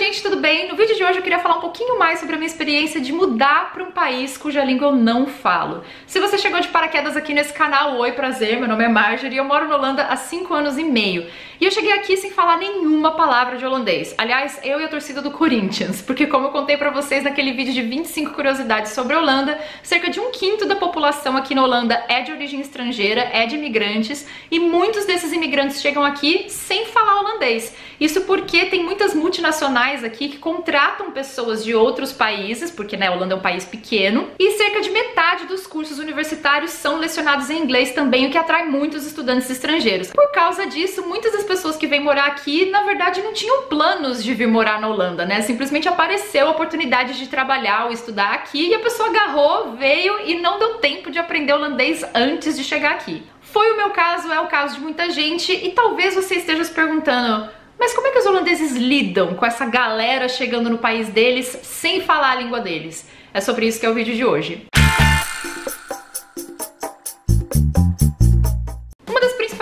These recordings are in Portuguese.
gente, tudo bem? No vídeo de hoje eu queria falar um pouquinho mais sobre a minha experiência de mudar para um país cuja língua eu não falo. Se você chegou de paraquedas aqui nesse canal, oi, prazer, meu nome é Marjorie e eu moro na Holanda há 5 anos e meio. E eu cheguei aqui sem falar nenhuma palavra de holandês. Aliás, eu e a torcida do Corinthians, porque como eu contei pra vocês naquele vídeo de 25 curiosidades sobre a Holanda, cerca de 1/5 da população aqui na Holanda é de origem estrangeira, é de imigrantes, e muitos desses imigrantes chegam aqui sem falar holandês. Isso porque tem muitas multinacionais aqui que contratam pessoas de outros países, porque né, a Holanda é um país pequeno, e cerca de metade dos cursos universitários são lecionados em inglês também, o que atrai muitos estudantes estrangeiros. Por causa disso, muitas das pessoas que vêm morar aqui, na verdade, não tinham planos de vir morar na Holanda, né? Simplesmente apareceu a oportunidade de trabalhar ou estudar aqui e a pessoa agarrou, veio e não deu tempo de aprender holandês antes de chegar aqui. Foi o meu caso, é o caso de muita gente e talvez você esteja se perguntando: mas como é que os holandeses lidam com essa galera chegando no país deles sem falar a língua deles? É sobre isso que é o vídeo de hoje.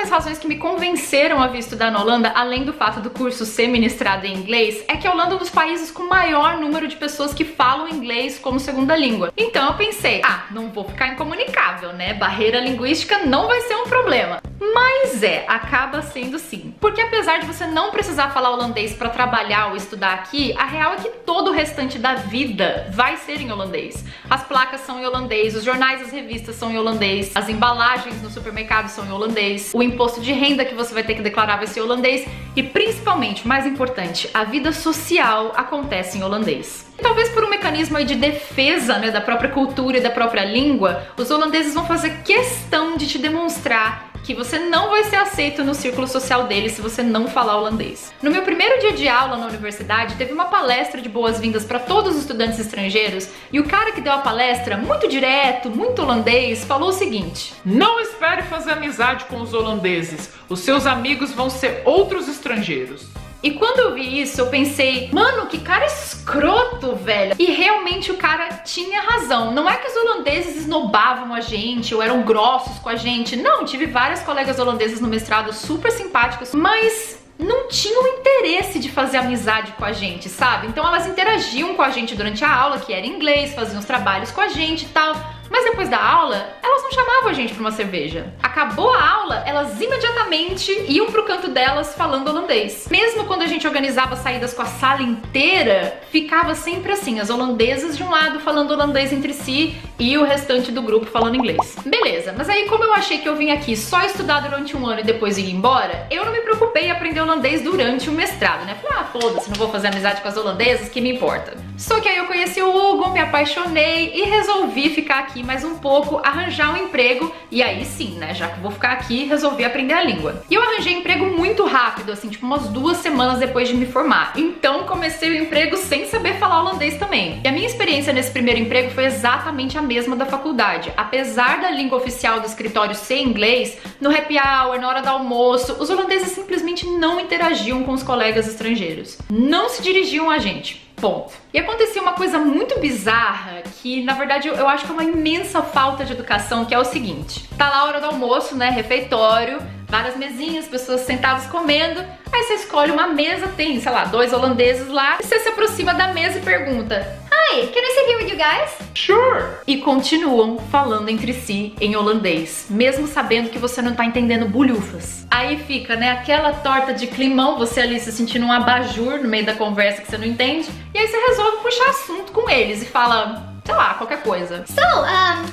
As razões que me convenceram a vir estudar na Holanda, além do fato do curso ser ministrado em inglês, é que a Holanda é um dos países com maior número de pessoas que falam inglês como segunda língua. Então eu pensei, não vou ficar incomunicável, né? Barreira linguística não vai ser um problema. Mas acaba sendo sim. Porque apesar de você não precisar falar holandês para trabalhar ou estudar aqui, a real é que todo o restante da vida vai ser em holandês. As placas são em holandês, os jornais e as revistas são em holandês, as embalagens no supermercado são em holandês, o imposto de renda que você vai ter que declarar vai ser holandês e principalmente, mais importante, a vida social acontece em holandês. E talvez por um mecanismo aí de defesa, né, da própria cultura e da própria língua, os holandeses vão fazer questão de te demonstrar que você não vai ser aceito no círculo social deles se você não falar holandês. No meu primeiro dia de aula na universidade, teve uma palestra de boas-vindas para todos os estudantes estrangeiros e o cara que deu a palestra, muito direto, muito holandês, falou o seguinte: não espere fazer amizade com os holandeses, os seus amigos vão ser outros estrangeiros. E quando eu vi isso, eu pensei, mano, que cara escroto, velho. E realmente o cara tinha razão. Não é que os holandeses esnobavam a gente ou eram grossos com a gente. Não, tive várias colegas holandesas no mestrado super simpáticas, mas não tinham interesse de fazer amizade com a gente, sabe? Então elas interagiam com a gente durante a aula, que era em inglês, faziam os trabalhos com a gente e tal. Mas depois da aula, elas não chamavam a gente pra uma cerveja. Acabou a aula, elas imediatamente iam pro canto delas falando holandês. Mesmo quando a gente organizava saídas com a sala inteira, ficava sempre assim, as holandesas de um lado falando holandês entre si e o restante do grupo falando inglês. Beleza, mas aí como eu achei que eu vim aqui só estudar durante um ano e depois ir embora, eu não me preocupei em aprender holandês durante o mestrado, né? Falei, foda-se, não vou fazer amizade com as holandesas, que me importa. Só que aí eu conheci o Hugo, me apaixonei e resolvi ficar aqui mais um pouco, arranjar um emprego e aí sim, né, já que eu vou ficar aqui, resolvi aprender a língua. E eu arranjei emprego muito rápido, assim, tipo umas 2 semanas depois de me formar. Então comecei o emprego sem saber falar holandês também. E a minha experiência nesse primeiro emprego foi exatamente a mesma da faculdade. Apesar da língua oficial do escritório ser inglês, no happy hour, na hora do almoço, os holandeses simplesmente não interagiam com os colegas estrangeiros. Não se dirigiam a gente. Ponto. E acontecia uma coisa muito bizarra que, na verdade, eu acho que é uma imensa falta de educação, que é o seguinte. Tá lá a hora do almoço, né, refeitório, várias mesinhas, pessoas sentadas comendo, aí você escolhe uma mesa, tem, sei lá, 2 holandeses lá, e você se aproxima da mesa e pergunta: Hi, can I sit here with you guys? Sure! E continuam falando entre si em holandês, mesmo sabendo que você não tá entendendo bulhufas. Aí fica, né, aquela torta de climão, você ali se sentindo um abajur no meio da conversa que você não entende, e aí você resolve puxar assunto com eles e fala, sei lá, qualquer coisa. So,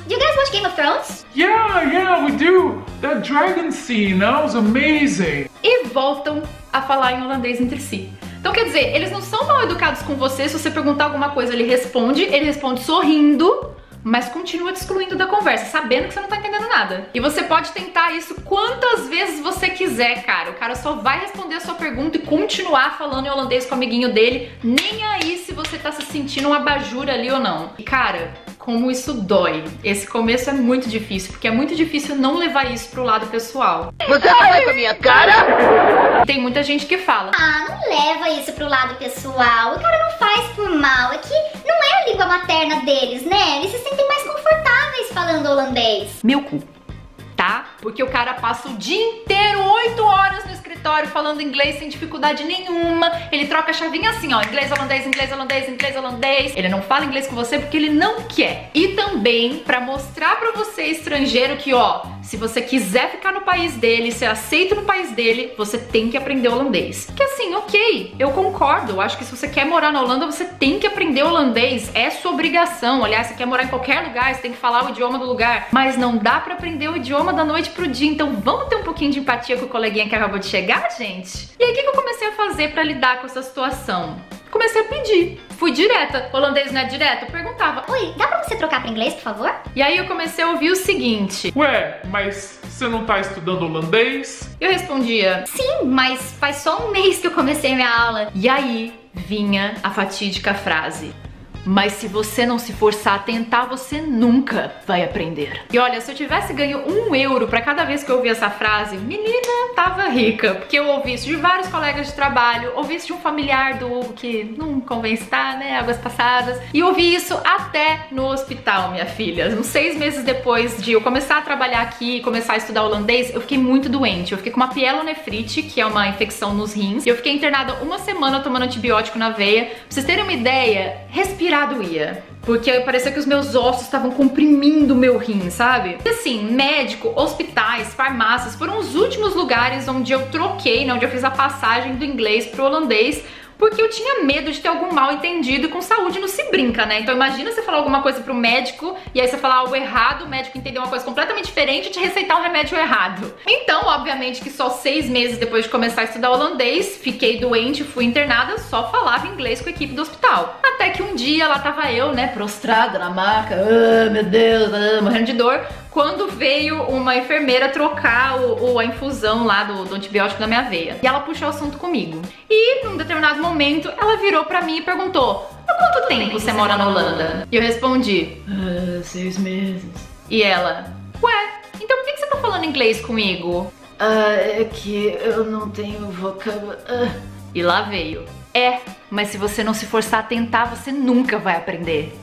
do you guys watch Game of Thrones? Yeah, we do! That dragon scene, that was amazing! E voltam a falar em holandês entre si. Então quer dizer, eles não são mal educados com você, se você perguntar alguma coisa ele responde sorrindo, mas continua te excluindo da conversa, sabendo que você não tá entendendo nada. E você pode tentar isso quantas vezes você quiser, cara. O cara só vai responder a sua pergunta e continuar falando em holandês com o amiguinho dele, nem aí se você tá se sentindo um abajur ali ou não. E cara, como isso dói. Esse começo é muito difícil, porque é muito difícil não levar isso pro lado pessoal. Você tá com a minha cara? Tem muita gente que fala: não leva isso pro lado pessoal, o cara não faz por mal, é que não é a língua materna deles, né? Eles se sentem mais confortáveis falando holandês. Meu cu, tá? Porque o cara passa o dia inteiro, 8 horas no escritório, escritório falando inglês sem dificuldade nenhuma. Ele troca a chavinha assim, ó, inglês, holandês, inglês, holandês, inglês, holandês. Ele não fala inglês com você porque ele não quer. E também pra mostrar pra você, estrangeiro, que ó, se você quiser ficar no país dele, ser aceito no país dele, você tem que aprender holandês. Que assim, ok, eu concordo. Eu acho que se você quer morar na Holanda, você tem que aprender holandês. É sua obrigação. Aliás, você quer morar em qualquer lugar, você tem que falar o idioma do lugar. Mas não dá pra aprender o idioma da noite pro dia. Então vamos ter um pouquinho de empatia com o coleguinha que acabou de chegar, gente? E aí, o que eu comecei a fazer pra lidar com essa situação? Comecei a pedir. Fui direta. Holandês não é direto? Eu perguntava. Oi, dá pra você trocar pra inglês, por favor? E aí eu comecei a ouvir o seguinte. Ué, mas você não tá estudando holandês? Eu respondia. Sim, mas faz só um mês que eu comecei minha aula. E aí vinha a fatídica frase. Mas se você não se forçar a tentar, você nunca vai aprender. E olha, se eu tivesse ganho €1 pra cada vez que eu ouvia essa frase, menina, tava rica. Porque eu ouvi isso de vários colegas de trabalho, ouvi isso de um familiar do Hugo que não convém estar, né, águas passadas. E ouvi isso até no hospital, minha filha. Uns 6 meses depois de eu começar a trabalhar aqui e começar a estudar holandês, eu fiquei muito doente. Eu fiquei com uma pielonefrite, que é uma infecção nos rins. E eu fiquei internada 1 semana tomando antibiótico na veia. Pra vocês terem uma ideia, respirar doía, porque parecia que os meus ossos estavam comprimindo o meu rim, sabe? E assim, médico, hospitais, farmácias foram os últimos lugares onde eu troquei, né, onde eu fiz a passagem do inglês pro holandês, porque eu tinha medo de ter algum mal entendido, e com saúde não se brinca, né? Então imagina você falar alguma coisa pro médico e aí você falar algo errado, o médico entender uma coisa completamente diferente e te receitar um remédio errado. Então, obviamente que só 6 meses depois de começar a estudar holandês, fiquei doente, fui internada, só falava inglês com a equipe do hospital. Até que um dia lá tava eu, né, prostrada na maca, meu Deus, morrendo de dor, quando veio uma enfermeira trocar a infusão lá do antibiótico na minha veia. E ela puxou o assunto comigo. E num determinado momento, ela virou pra mim e perguntou: há quanto tempo você mora na Holanda? E eu respondi: 6 meses. E ela: ué, então por que você tá falando inglês comigo? É que eu não tenho vocabulário. E lá veio: mas se você não se forçar a tentar, você nunca vai aprender.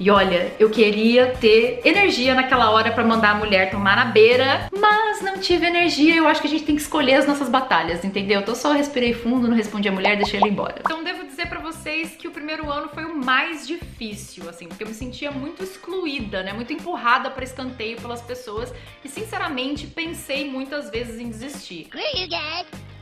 E olha, eu queria ter energia naquela hora pra mandar a mulher tomar na beira, mas não tive energia. Eu acho que a gente tem que escolher as nossas batalhas, entendeu? Eu só respirei fundo, não respondi a mulher, deixei ela embora. Então devo dizer pra vocês que o primeiro ano foi o mais difícil, assim, porque eu me sentia muito excluída, né? Muito empurrada pra escanteio pelas pessoas e, sinceramente, pensei muitas vezes em desistir.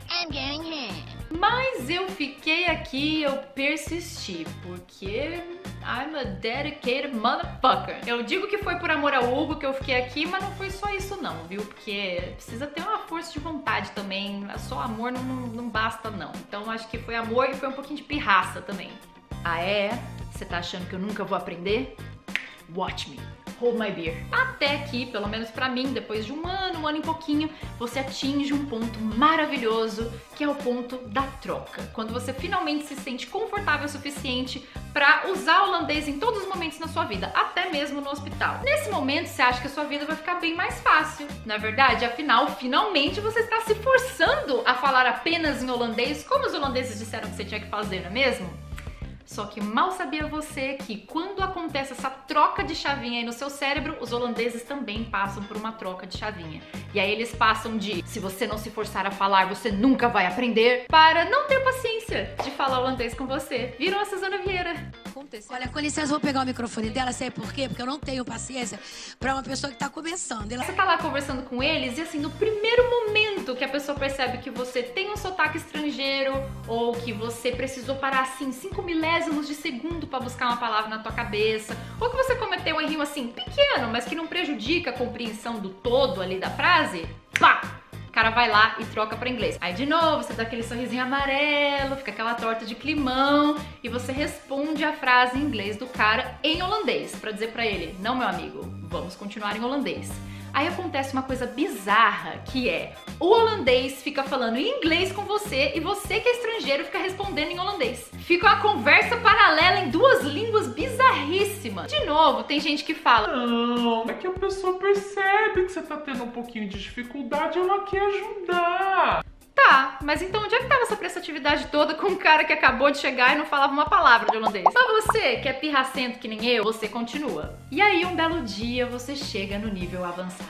I'm going home. Mas eu fiquei aqui, eu persisti, porque I'm a dedicated motherfucker. Eu digo que foi por amor ao Hugo que eu fiquei aqui, mas não foi só isso não, viu? Porque precisa ter uma força de vontade também, só amor não basta não. Então acho que foi amor e foi um pouquinho de pirraça também. Ah é? Você tá achando que eu nunca vou aprender? Watch me. Hold my beer. Até que, pelo menos pra mim, depois de um ano e pouquinho, você atinge um ponto maravilhoso, que é o ponto da troca. Quando você finalmente se sente confortável o suficiente pra usar o holandês em todos os momentos na sua vida, até mesmo no hospital. Nesse momento, você acha que a sua vida vai ficar bem mais fácil. Na é verdade, afinal, finalmente você está se forçando a falar apenas em holandês, como os holandeses disseram que você tinha que fazer, não é mesmo? Só que mal sabia você que quando acontece essa troca de chavinha aí no seu cérebro, os holandeses também passam por uma troca de chavinha. E aí eles passam de se você não se forçar a falar, você nunca vai aprender, para não ter paciência de falar holandês com você. Viram a Suzana Vieira? Olha, com licença, eu vou pegar o microfone dela, sabe por quê? Porque eu não tenho paciência pra uma pessoa que tá começando. Você tá lá conversando com eles e assim, no primeiro momento que a pessoa percebe que você tem um sotaque estrangeiro ou que você precisou parar assim 5 milésimos de segundo pra buscar uma palavra na tua cabeça, ou que você cometeu um erro assim pequeno, mas que não prejudica a compreensão do todo ali da frase, pá! O cara vai lá e troca pra inglês. Aí de novo, você dá aquele sorrisinho amarelo, fica aquela torta de climão e você responde a frase em inglês do cara em holandês, pra dizer pra ele: não, meu amigo, vamos continuar em holandês. Aí acontece uma coisa bizarra, que é o holandês fica falando em inglês com você e você que é estrangeiro fica respondendo em holandês. Fica uma conversa paralela em 2 línguas bizarríssimas. De novo, tem gente que fala: não, é que a pessoa percebe que você tá tendo um pouquinho de dificuldade e ela quer ajudar. Tá, mas então onde é que tava essa prestatividade toda com um cara que acabou de chegar e não falava uma palavra de holandês? Mas você, que é pirracento que nem eu, você continua. E aí um belo dia você chega no nível avançado.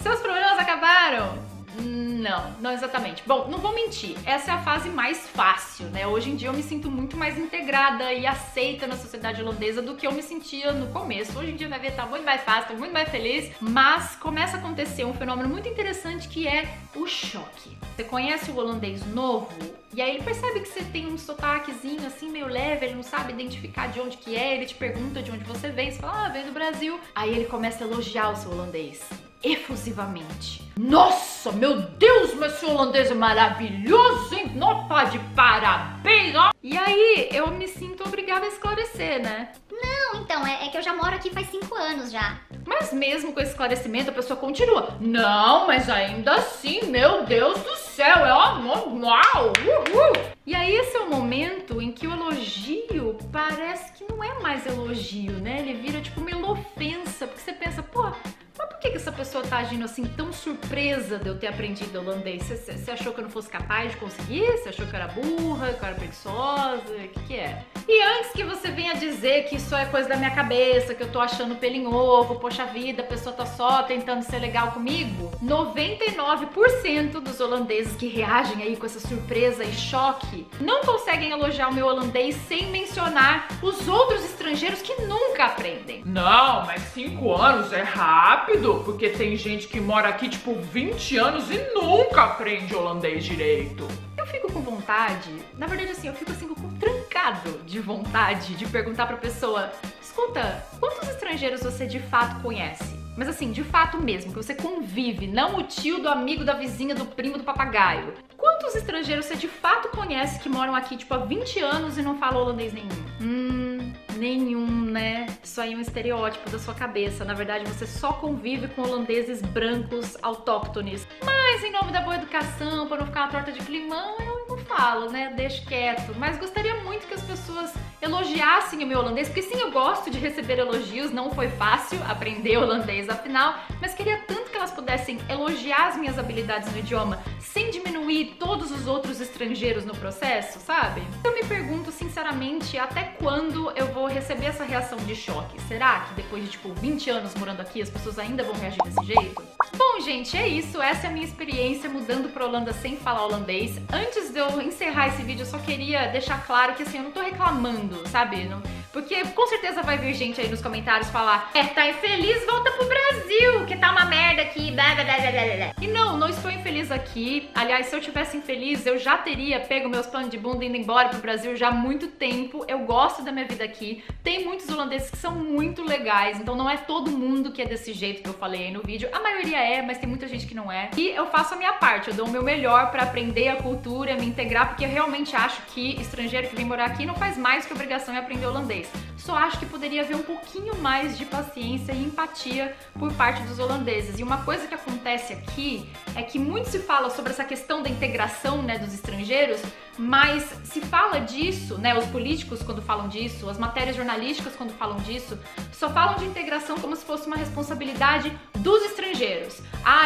Seus problemas acabaram? Não exatamente. Bom, não vou mentir, essa é a fase mais fácil, né? Hoje em dia eu me sinto muito mais integrada e aceita na sociedade holandesa do que eu me sentia no começo. Hoje em dia minha vida tá muito mais fácil, tô muito mais feliz, mas começa a acontecer um fenômeno muito interessante que é o choque. Você conhece o holandês novo e aí ele percebe que você tem um sotaquezinho assim meio leve, ele não sabe identificar de onde que é, ele te pergunta de onde você vem, você fala, vem do Brasil. Aí ele começa a elogiar o seu holandês efusivamente. Nossa, meu Deus, mas esse holandês é maravilhoso, hein? Não pode, parabéns, ó. E aí eu me sinto obrigada a esclarecer, né? Não, então, é que eu já moro aqui faz 5 anos já. Mas mesmo com esse esclarecimento, a pessoa continua. Não, mas ainda assim, meu Deus do céu, é uau, uhul. E aí esse é o momento em que o elogio parece que não é mais elogio, né? Ele vira tipo uma ofensa, porque você pensa, pô, mas por que essa pessoa tá agindo assim tão surpresa de eu ter aprendido holandês? Você achou que eu não fosse capaz de conseguir? Você achou que eu era burra, que eu era preguiçosa? O que é? E antes que você venha dizer que isso é coisa da minha cabeça, que eu tô achando pelo em ovo, poxa vida, a pessoa tá só tentando ser legal comigo, 99% dos holandeses que reagem aí com essa surpresa e choque não conseguem elogiar o meu holandês sem mencionar os outros estrangeiros que nunca aprendem. Não, mas 5 anos é rápido, porque tem gente que mora aqui tipo 20 anos e nunca aprende holandês direito. Eu fico com vontade, na verdade assim, eu fico assim com trancado de vontade de perguntar pra pessoa, escuta, quantos estrangeiros você de fato conhece? Mas assim, de fato mesmo, que você convive, não o tio do amigo, da vizinha, do primo, do papagaio. Quantos estrangeiros você de fato conhece que moram aqui tipo há 20 anos e não falam holandês nenhum? Nenhum, né? Isso aí é um estereótipo da sua cabeça. Na verdade, você só convive com holandeses brancos autóctones. Mas em nome da boa educação, para não ficar uma torta de climão, eu não falo, né? Deixo quieto. Mas gostaria muito que as pessoas elogiassem o meu holandês, porque sim, eu gosto de receber elogios, não foi fácil aprender holandês afinal, mas queria tanto que elas pudessem elogiar as minhas habilidades no idioma sem diminuir todos os outros estrangeiros no processo, sabe? Eu me pergunto sinceramente até quando eu vou receber essa reação de choque. Será que depois de tipo 20 anos morando aqui as pessoas ainda vão reagir desse jeito? Bom, gente, é isso. Essa é a minha experiência mudando pra Holanda sem falar holandês. Antes de eu encerrar esse vídeo, eu só queria deixar claro que assim, eu não tô reclamando, sabe? Não... Porque com certeza vai vir gente aí nos comentários falar tá infeliz, volta pro Brasil, que tá uma merda aqui, blá blá blá blá blá. E não estou infeliz aqui. Aliás, se eu tivesse infeliz, eu já teria pego meus planos de bunda e indo embora pro Brasil já há muito tempo. Eu gosto da minha vida aqui. Tem muitos holandeses que são muito legais, então não é todo mundo que é desse jeito que eu falei aí no vídeo. A maioria é, mas tem muita gente que não é. E eu faço a minha parte, eu dou o meu melhor pra aprender a cultura, me integrar, porque eu realmente acho que estrangeiro que vem morar aqui não faz mais que obrigação em aprender holandês. Só acho que poderia haver um pouquinho mais de paciência e empatia por parte dos holandeses. E uma coisa que acontece aqui é que muito se fala sobre essa questão da integração, né, dos estrangeiros, mas se fala disso, né, os políticos quando falam disso, as matérias jornalísticas quando falam disso, só falam de integração como se fosse uma responsabilidade dos estrangeiros.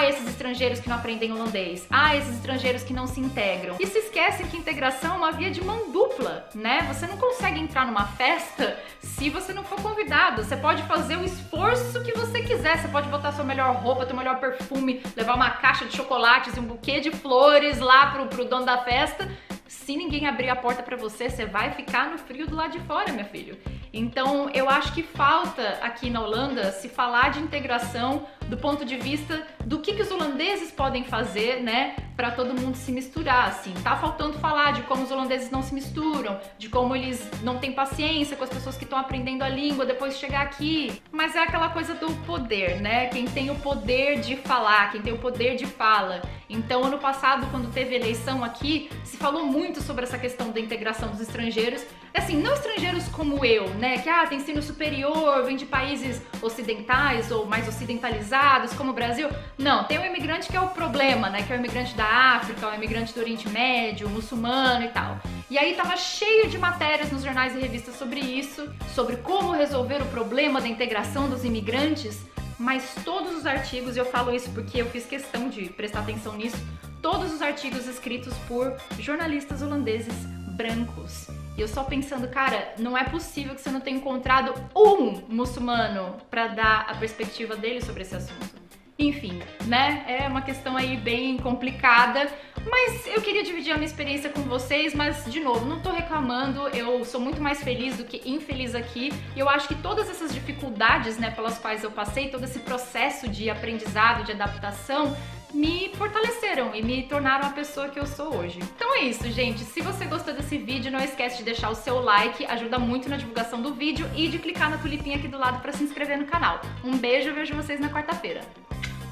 Esses estrangeiros que não aprendem holandês. Esses estrangeiros que não se integram. E se esquecem que integração é uma via de mão dupla, né? Você não consegue entrar numa festa se você não for convidado. Você pode fazer o esforço que você quiser. Você pode botar sua melhor roupa, teu melhor perfume, levar uma caixa de chocolates e um buquê de flores lá pro dono da festa. Se ninguém abrir a porta pra você, você vai ficar no frio do lado de fora, meu filho. Então, eu acho que falta aqui na Holanda se falar de integração do ponto de vista do que os holandeses podem fazer, né, pra todo mundo se misturar, assim. Tá faltando falar de como os holandeses não se misturam, de como eles não têm paciência com as pessoas que estão aprendendo a língua depois de chegar aqui. Mas é aquela coisa do poder, né? Quem tem o poder de falar, quem tem o poder de fala. Então, ano passado, quando teve eleição aqui, se falou muito sobre essa questão da integração dos estrangeiros. Assim, não estrangeiros como eu, né? Que tem ensino superior, vem de países ocidentais ou mais ocidentalizados, como o Brasil. Não, tem o imigrante que é o problema, né? Que é o imigrante da África, o imigrante do Oriente Médio, o muçulmano e tal. E aí tava cheio de matérias nos jornais e revistas sobre isso, sobre como resolver o problema da integração dos imigrantes. Mas todos os artigos, e eu falo isso porque eu fiz questão de prestar atenção nisso, todos os artigos escritos por jornalistas holandeses brancos. E eu só pensando, cara, não é possível que você não tenha encontrado um muçulmano pra dar a perspectiva dele sobre esse assunto. Enfim, né? É uma questão aí bem complicada, mas eu queria dividir a minha experiência com vocês, mas, de novo, não tô reclamando, eu sou muito mais feliz do que infeliz aqui, e eu acho que todas essas dificuldades, né, pelas quais eu passei, todo esse processo de aprendizado, de adaptação, me fortaleceram e me tornaram a pessoa que eu sou hoje. Então é isso, gente. Se você gostou desse vídeo, não esquece de deixar o seu like, ajuda muito na divulgação do vídeo, e de clicar na tulipinha aqui do lado para se inscrever no canal. Um beijo, eu vejo vocês na quarta-feira.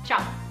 Tchau!